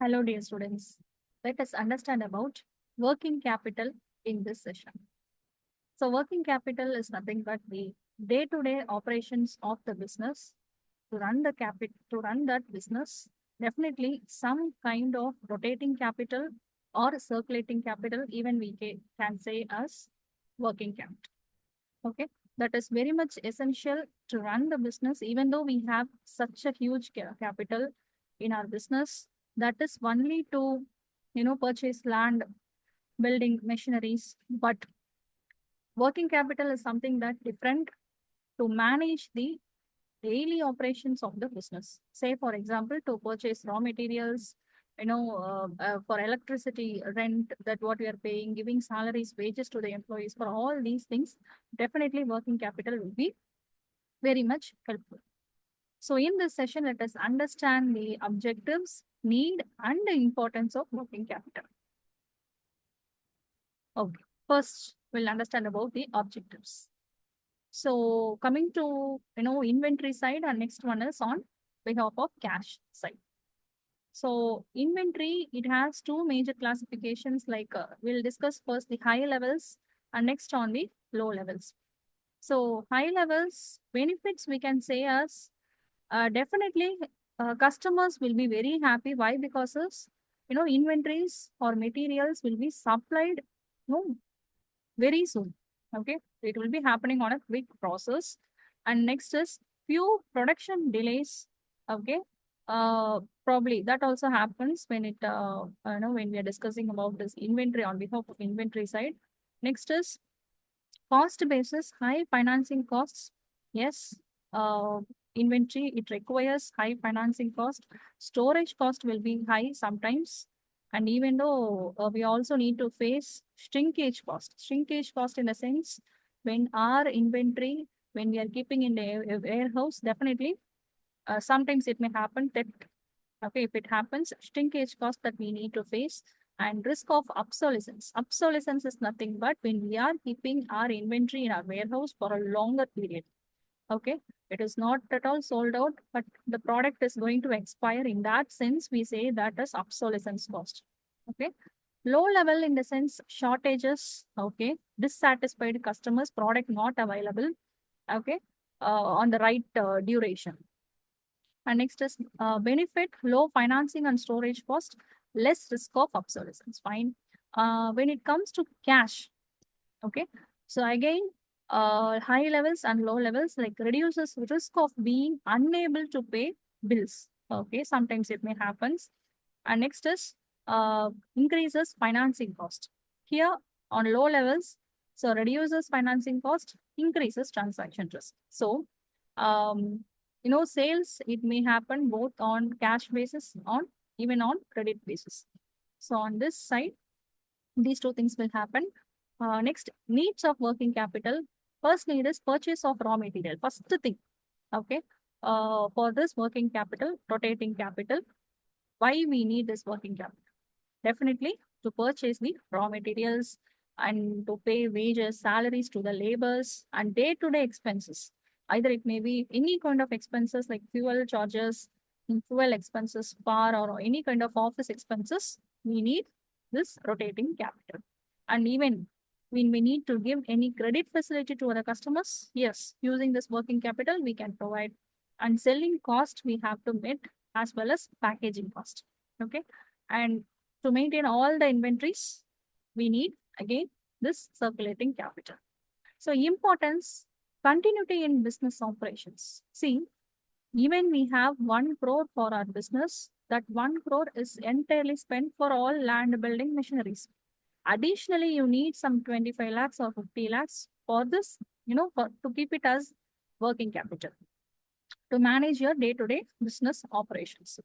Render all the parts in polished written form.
Hello, dear students. Let us understand about working capital in this session. So, working capital is nothing but the day-to-day operations of the business to run that business. Definitely, some kind of rotating capital or circulating capital, even we can say as working capital. Okay, that is very much essential to run the business, even though we have such a huge capital in our business. That is only to, purchase land, building machineries. But working capital is something that different to manage the daily operations of the business. Say, for example, to purchase raw materials, for electricity, rent, that what we are paying, giving salaries, wages to the employees, for all these things, definitely working capital will be very much helpful. So in this session, let us understand the objectives, need, and the importance of working capital. Okay, first we'll understand about the objectives. So coming to, inventory side, and next one is on behalf of cash side. So inventory, it has two major classifications, like we'll discuss first the high levels and next on the low levels. So high levels benefits we can say as definitely customers will be very happy. Why? Because inventories or materials will be supplied very soon. Okay, it will be happening on a quick process. And next is few production delays. Okay, probably that also happens when when we are discussing about this inventory on behalf of inventory side. Next is cost basis, high financing costs. Yes, inventory, it requires high financing cost. Storage cost will be high sometimes. And even though we also need to face shrinkage cost. Shrinkage cost in a sense, when our inventory, when we are keeping in the warehouse, definitely sometimes it may happen that, okay, if it happens, shrinkage cost that we need to face, and risk of obsolescence. Obsolescence is nothing but when we are keeping our inventory in our warehouse for a longer period. Okay, it is not at all sold out, but the product is going to expire. In that sense, we say that is obsolescence cost. Okay, low level in the sense shortages. Okay, dissatisfied customers, product not available. Okay, on the right duration. And next is benefit, low financing and storage cost, less risk of obsolescence. Fine. When it comes to cash, okay. So again, high levels and low levels like reduces risk of being unable to pay bills. Okay, sometimes it may happens. And next is increases financing cost. Here on low levels, so reduces financing cost, increases transaction risk. So sales, it may happen both on cash basis, on even on credit basis. So on this side, these two things will happen. Next, needs of working capital. First need is purchase of raw material. First thing, okay. For this working capital, rotating capital, why we need this working capital? Definitely to purchase the raw materials and to pay wages, salaries to the laborers and day-to-day expenses. Either it may be any kind of expenses like fuel charges, fuel expenses, power, or any kind of office expenses. We need this rotating capital. And even when we need to give any credit facility to our customers, yes, using this working capital, we can provide. And selling cost, we have to meet, as well as packaging cost. Okay. And to maintain all the inventories, we need again this circulating capital. So importance, continuity in business operations. See, even we have 1 crore for our business, that 1 crore is entirely spent for all land building machineries. Additionally, you need some 25 lakhs or 50 lakhs for this, to keep it as working capital to manage your day-to-day business operations.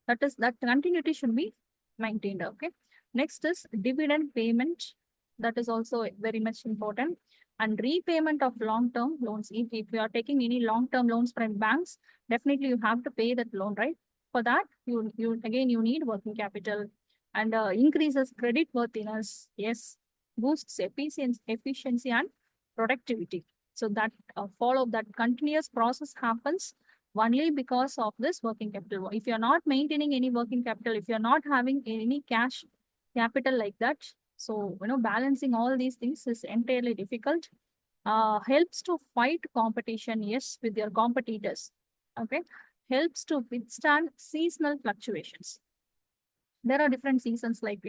That continuity should be maintained. Okay. Next is dividend payment. That is also very much important. And repayment of long-term loans. If you are taking any long-term loans from banks, definitely you have to pay that loan, right? For that, you you need working capital and increases credit worthiness. Yes, boosts efficiency and productivity. So that follow that continuous process happens only because of this working capital. If you're not maintaining any working capital, if you're not having any cash capital like that, so balancing all these things is entirely difficult. Helps to fight competition, yes, with your competitors. Okay, helps to withstand seasonal fluctuations. There are different seasons, like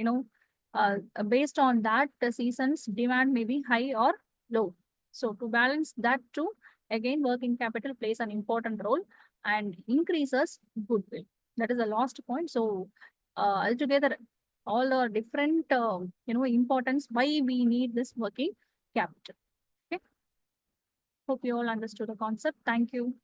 based on that, the seasons demand may be high or low. So to balance that too, again, working capital plays an important role and increases goodwill. That is the last point. So altogether, all are different importance why we need this working capital. Okay, hope you all understood the concept. Thank you.